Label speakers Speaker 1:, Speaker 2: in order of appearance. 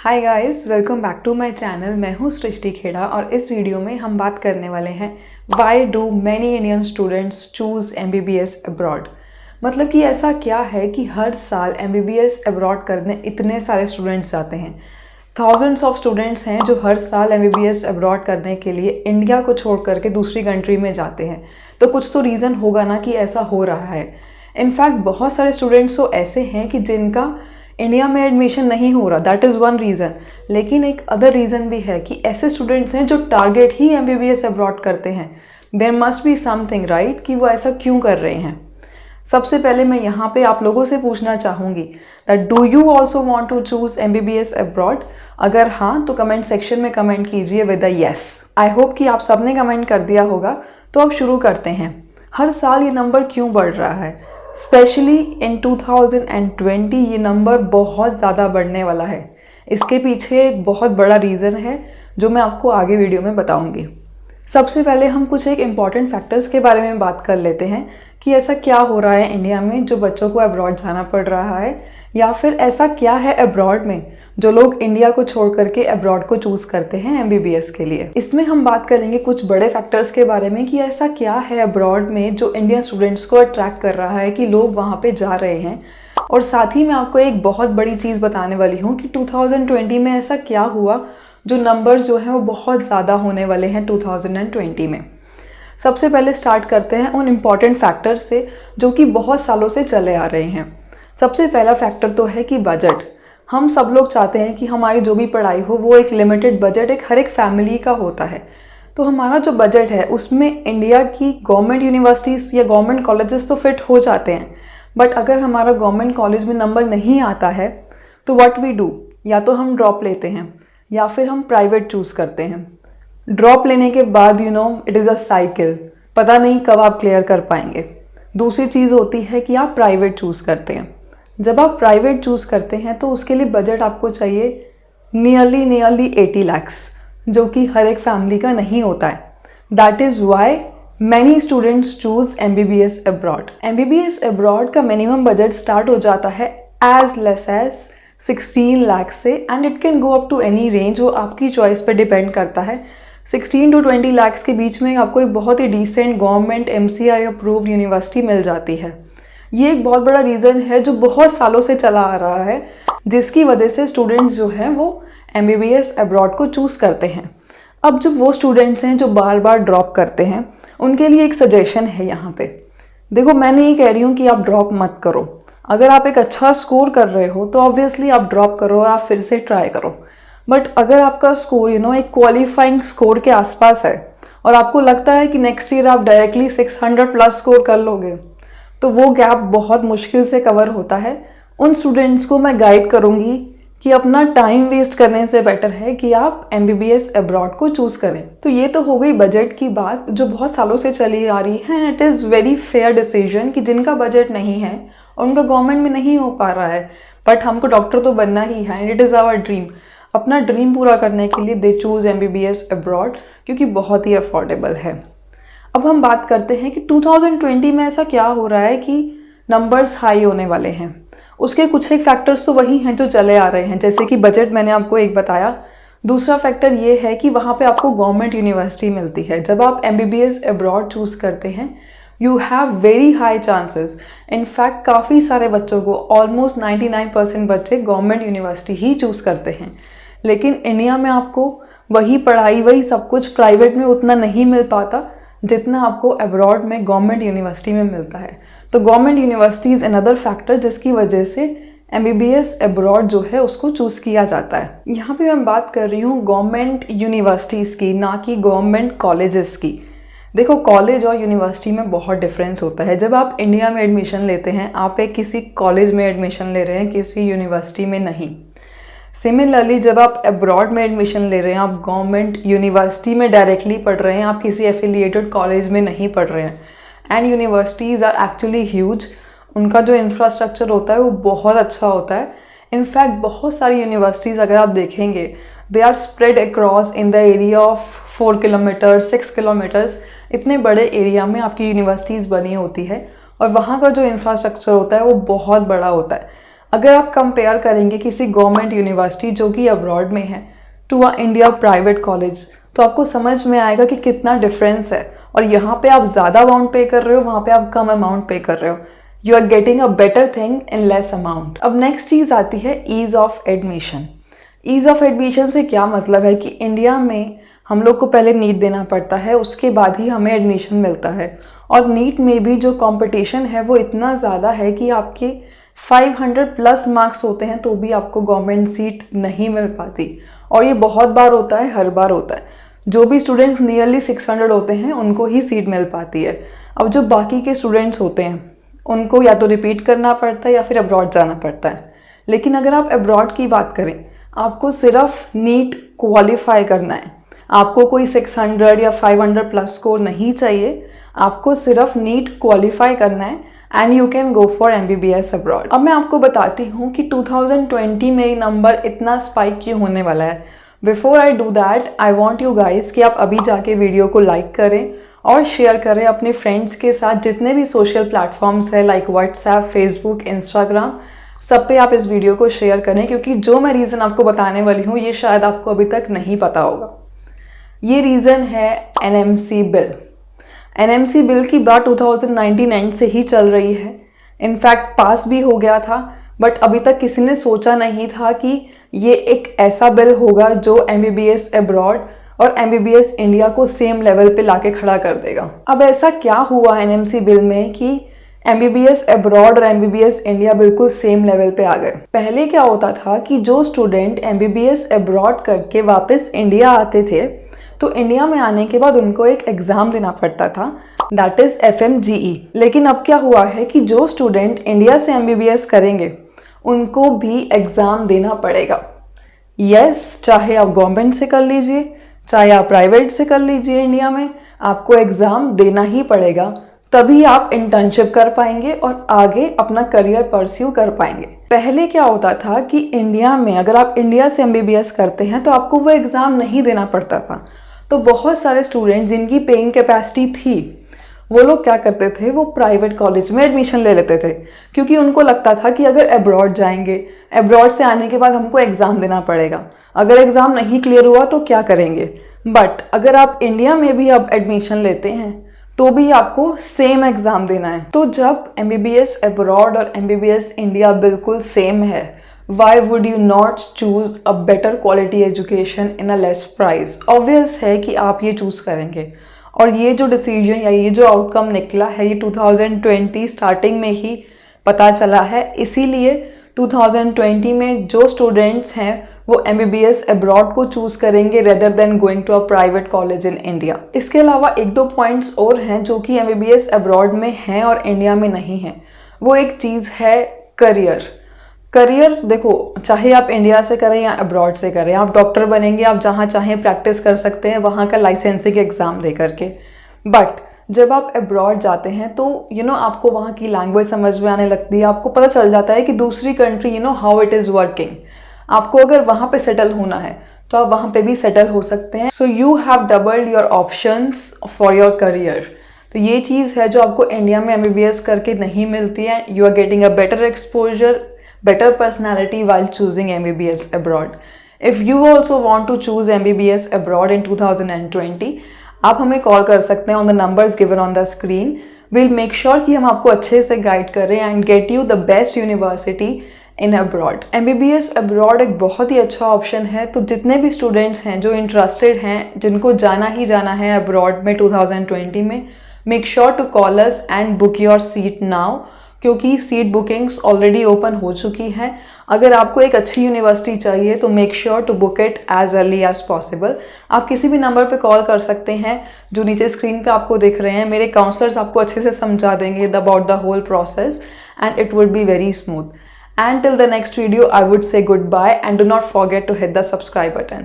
Speaker 1: Hi guys, welcome back to my channel. मैं हूँ सृष्टि खेड़ा और इस वीडियो में हम बात करने वाले हैं why do many Indian students choose MBBS abroad. मतलब कि ऐसा क्या है कि हर साल एमबीबीएस अब्रॉड करने इतने सारे स्टूडेंट्स जाते हैं। थाउजेंड्स ऑफ स्टूडेंट्स हैं जो हर साल एमबीबीएस अब्रॉड करने के लिए इंडिया को छोड़ करके दूसरी कंट्री में जाते हैं। तो कुछ तो रीज़न होगा ना कि ऐसा हो रहा है। इनफैक्ट बहुत सारे स्टूडेंट्स तो ऐसे हैं कि जिनका इंडिया में एडमिशन नहीं हो रहा, दैट इज़ वन रीज़न। लेकिन एक अदर रीज़न भी है कि ऐसे स्टूडेंट्स हैं जो टारगेट ही एमबीबीएस अब्रॉड करते हैं। There must be something right कि वो ऐसा क्यों कर रहे हैं। सबसे पहले मैं यहाँ पे आप लोगों से पूछना चाहूँगी that do you also want to choose MBBS abroad. अगर हाँ तो कमेंट सेक्शन में कमेंट कीजिए with a yes. I hope कि आप सबने कमेंट कर दिया होगा। तो अब शुरू करते हैं। हर साल ये नंबर क्यों बढ़ रहा है? स्पेशली इन 2020 ये नंबर बहुत ज़्यादा बढ़ने वाला है। इसके पीछे एक बहुत बड़ा रीज़न है जो मैं आपको आगे वीडियो में बताऊंगी। सबसे पहले हम कुछ एक इम्पॉर्टेंट फैक्टर्स के बारे में बात कर लेते हैं कि ऐसा क्या हो रहा है इंडिया में जो बच्चों को अब्रॉड जाना पड़ रहा है, या फिर ऐसा क्या है अब्रॉड में जो लोग इंडिया को छोड़ करके अब्रॉड को चूज़ करते हैं एमबीबीएस के लिए। इसमें हम बात करेंगे कुछ बड़े फैक्टर्स के बारे में कि ऐसा क्या है अब्रॉड में जो इंडियन स्टूडेंट्स को अट्रैक्ट कर रहा है कि लोग वहाँ पे जा रहे हैं। और साथ ही मैं आपको एक बहुत बड़ी चीज़ बताने वाली हूँ कि 2020 में ऐसा क्या हुआ जो नंबर्स जो हैं वो बहुत ज़्यादा होने वाले हैं 2020 में। सबसे पहले स्टार्ट करते हैं उन इम्पॉर्टेंट फैक्टर्स से जो कि बहुत सालों से चले आ रहे हैं। सबसे पहला फैक्टर तो है कि बजट। हम सब लोग चाहते हैं कि हमारी जो भी पढ़ाई हो वो एक लिमिटेड बजट एक हर एक फैमिली का होता है। तो हमारा जो बजट है उसमें इंडिया की गवर्नमेंट यूनिवर्सिटीज़ या गवर्नमेंट कॉलेजेस तो फिट हो जाते हैं। बट अगर हमारा गवर्नमेंट कॉलेज में नंबर नहीं आता है तो व्हाट वी डू, या तो हम ड्रॉप लेते हैं या फिर हम प्राइवेट चूज़ करते हैं। ड्रॉप लेने के बाद इट इज़ अ साइकिल, पता नहीं कब आप क्लियर कर पाएंगे। दूसरी चीज़ होती है कि आप प्राइवेट चूज़ करते हैं। जब आप प्राइवेट चूज़ करते हैं तो उसके लिए बजट आपको चाहिए नियरली 80 lakhs, जो कि हर एक फैमिली का नहीं होता है। That is why many students choose MBBS abroad. MBBS abroad का मिनिमम बजट स्टार्ट हो जाता है एज लेस एज 16 लाख से, and it can go up to any range. वो आपकी चॉइस पर डिपेंड करता है। 16 to 20 lakhs के बीच में आपको एक बहुत ही decent government MCI approved university मिल जाती है। ये एक बहुत बड़ा रीज़न है जो बहुत सालों से चला आ रहा है, जिसकी वजह से स्टूडेंट्स जो हैं वो एमबीबीएस अब्रॉड को चूज़ करते हैं। अब जो वो स्टूडेंट्स हैं जो बार बार ड्रॉप करते हैं उनके लिए एक सजेशन है यहाँ पे। देखो, मैं नहीं कह रही हूँ कि आप ड्रॉप मत करो। अगर आप एक अच्छा स्कोर कर रहे हो तो ऑब्वियसली आप ड्रॉप करो, आप फिर से ट्राई करो। बट अगर आपका स्कोर एक क्वालिफाइंग स्कोर के आसपास है और आपको लगता है कि नेक्स्ट ईयर आप डायरेक्टली 600 प्लस स्कोर कर लोगे, तो वो गैप बहुत मुश्किल से कवर होता है। उन स्टूडेंट्स को मैं गाइड करूँगी कि अपना टाइम वेस्ट करने से बेटर है कि आप एमबीबीएस अब्रॉड को चूज़ करें। तो ये तो हो गई बजट की बात जो बहुत सालों से चली आ रही है। It is very fair decision कि जिनका बजट नहीं है और उनका गवर्नमेंट में नहीं हो पा रहा है, बट हमको डॉक्टर तो बनना ही है and it is our dream. अपना ड्रीम पूरा करने के लिए दे चूज़ एमबीबीएस अब्रॉड क्योंकि बहुत ही अफोर्डेबल है। अब हम बात करते हैं कि 2020 में ऐसा क्या हो रहा है कि नंबर्स हाई होने वाले हैं। उसके कुछ एक फैक्टर्स तो वही हैं जो चले आ रहे हैं, जैसे कि बजट मैंने आपको एक बताया। दूसरा फैक्टर ये है कि वहाँ पे आपको गवर्नमेंट यूनिवर्सिटी मिलती है। जब आप एमबीबीएस अब्रॉड चूज़ करते हैं you have very high chances. In fact काफ़ी सारे बच्चों को ऑलमोस्ट 99% बच्चे गवर्नमेंट यूनिवर्सिटी ही चूज़ करते हैं। लेकिन इंडिया में आपको वही पढ़ाई वही सब कुछ प्राइवेट में उतना नहीं मिल पाता जितना आपको अब्रॉड में गवर्नमेंट यूनिवर्सिटी में मिलता है। तो government university is another factor जिसकी वजह से एमबीबीएस अब्रॉड जो है उसको चूज़ किया जाता है। यहाँ पे मैं बात कर रही हूँ गवर्नमेंट यूनिवर्सिटीज़ की, ना कि गवर्नमेंट कॉलेजेस की। देखो, कॉलेज और यूनिवर्सिटी में बहुत डिफरेंस होता है। जब आप इंडिया में एडमिशन लेते हैं आप एक किसी कॉलेज में एडमिशन ले रहे हैं, किसी यूनिवर्सिटी में नहीं। सिमिलरली जब आप अब्रॉड में एडमिशन ले रहे हैं आप गवर्नमेंट यूनिवर्सिटी में डायरेक्टली पढ़ रहे हैं, आप किसी एफिलिएटेड कॉलेज में नहीं पढ़ रहे हैं। And universities are actually huge. उनका जो इंफ्रास्ट्रक्चर होता है वो बहुत अच्छा होता है। इनफैक्ट बहुत सारी यूनिवर्सिटीज़ अगर आप देखेंगे they are spread across in the area of 4 kilometer 6 kilometers. इतने बड़े एरिया में आपकी यूनिवर्सिटीज़ बनी होती है और वहाँ का जो इंफ्रास्ट्रक्चर होता है वो बहुत बड़ा होता है। अगर आप कंपेयर करेंगे किसी गवर्नमेंट यूनिवर्सिटी जो कि अब्रॉड में है to a India private college, तो आपको समझ में आएगा कि कितना डिफरेंस है। और यहाँ पे आप ज़्यादा अमाउंट पे कर रहे हो, वहाँ पे आप कम अमाउंट पे कर रहे हो। You are getting a better thing in less amount. अब नेक्स्ट चीज़ आती है ease of admission. Ease of admission से क्या मतलब है कि इंडिया में हम लोग को पहले नीट देना पड़ता है, उसके बाद ही हमें एडमिशन मिलता है। और नीट में भी जो कंपटीशन है वो इतना ज़्यादा है कि आपके 500 प्लस मार्क्स होते हैं तो भी आपको गवर्नमेंट सीट नहीं मिल पाती। और ये बहुत बार होता है, हर बार होता है। जो भी स्टूडेंट्स नियरली 600 होते हैं उनको ही सीट मिल पाती है। अब जो बाकी के स्टूडेंट्स होते हैं उनको या तो रिपीट करना पड़ता है या फिर अब्रॉड जाना पड़ता है। लेकिन अगर आप अब्रॉड की बात करें, आपको सिर्फ नीट क्वालिफाई करना है। आपको कोई 600 या 500 प्लस स्कोर नहीं चाहिए, आपको सिर्फ नीट क्वालिफाई करना है and you can go for MBBS abroad. अब मैं आपको बताती हूँ कि 2020 में ये नंबर इतना स्पाइक क्यों होने वाला है। Before I do that, I want you guys कि आप अभी जाके वीडियो को लाइक करें और शेयर करें अपने फ्रेंड्स के साथ। जितने भी सोशल प्लेटफॉर्म्स है लाइक व्हाट्सएप, फेसबुक, इंस्टाग्राम, सब पे आप इस वीडियो को शेयर करें, क्योंकि जो मैं रीज़न आपको बताने वाली हूँ ये शायद आपको अभी तक नहीं पता होगा। ये रीज़न है NMC बिल। NMC बिल की बात 2019 एंड से ही चल रही है। इनफैक्ट पास भी हो गया था, बट अभी तक किसी ने सोचा नहीं था कि ये एक ऐसा बिल होगा जो MBBS अब्रॉड और MBBS इंडिया को सेम लेवल पे लाके खड़ा कर देगा। अब ऐसा क्या हुआ NMC बिल में कि MBBS अब्रॉड और MBBS इंडिया बिल्कुल सेम लेवल पे आ गए। पहले क्या होता था कि जो स्टूडेंट MBBS अब्रॉड करके वापस इंडिया आते थे तो इंडिया में आने के बाद उनको एक एग्ज़ाम देना पड़ता था, दैट इज़ FMGE। लेकिन अब क्या हुआ है कि जो स्टूडेंट इंडिया से MBBS करेंगे उनको भी एग्ज़ाम देना पड़ेगा। यस, चाहे आप गवर्नमेंट से कर लीजिए, चाहे आप प्राइवेट से कर लीजिए, इंडिया में आपको एग्ज़ाम देना ही पड़ेगा। तभी आप इंटर्नशिप कर पाएंगे और आगे अपना करियर परस्यू कर पाएंगे। पहले क्या होता था कि इंडिया में अगर आप इंडिया से MBBS करते हैं तो आपको वो एग्ज़ाम नहीं देना पड़ता था। तो बहुत सारे स्टूडेंट जिनकी पेइंग कैपेसिटी थी वो लोग क्या करते थे, वो प्राइवेट कॉलेज में एडमिशन ले लेते थे, क्योंकि उनको लगता था कि अगर अब्रॉड जाएंगे, अब्रॉड से आने के बाद हमको एग्ज़ाम देना पड़ेगा, अगर एग्ज़ाम नहीं क्लियर हुआ तो क्या करेंगे। बट अगर आप इंडिया में भी अब एडमिशन लेते हैं तो भी आपको सेम एग्ज़ाम देना है। तो जब MBBS अब्रॉड और MBBS इंडिया बिल्कुल सेम है, why would you not choose a better quality education in a less price. Obvious है कि आप ये चूज़ करेंगे। और ये जो डिसीजन या ये जो आउटकम निकला है ये 2020 स्टार्टिंग में ही पता चला है। इसीलिए 2020 में जो स्टूडेंट्स हैं वो MBBS अब्रॉड को चूज़ करेंगे rather than going to a private college in India. इसके अलावा एक दो पॉइंट्स और हैं जो कि MBBS अब्रॉड में हैं और इंडिया में नहीं हैं। वो एक चीज़ है करियर। करियर देखो, चाहे आप इंडिया से करें या अब्रॉड से करें, आप डॉक्टर बनेंगे, आप जहाँ चाहें प्रैक्टिस कर सकते हैं वहाँ का लाइसेंसिंग एग्ज़ाम दे करके। बट जब आप अब्रॉड जाते हैं तो आपको वहाँ की लैंग्वेज समझ में आने लगती है, आपको पता चल जाता है कि दूसरी country how it is working. आपको अगर वहाँ पे सेटल होना है तो आप वहाँ पे भी सेटल हो सकते हैं। So you have doubled your options for your career. तो ये चीज़ है जो आपको इंडिया में MBBS करके नहीं मिलती है। You are getting a better exposure, better personality while choosing MBBS abroad. If you also want to choose MBBS abroad in 2020, आप हमें कॉल कर सकते हैं on the numbers given on the screen. We'll make sure कि हम आपको अच्छे से गाइड करें and get you the best university in abroad. MBBS abroad एक बहुत ही अच्छा ऑप्शन है। तो जितने भी स्टूडेंट्स हैं जो इंटरेस्टेड हैं, जिनको जाना ही जाना है abroad में 2020 में, make sure to call us and book your seat now. क्योंकि सीट बुकिंग्स ऑलरेडी ओपन हो चुकी हैं। अगर आपको एक अच्छी यूनिवर्सिटी चाहिए तो make sure to book it as early as possible. आप किसी भी नंबर पे कॉल कर सकते हैं जो नीचे स्क्रीन पे आपको दिख रहे हैं। मेरे काउंसलर्स आपको अच्छे से समझा देंगे about the whole process and it would be very smooth. And till the next video I would say goodbye and do not forget to hit the subscribe button.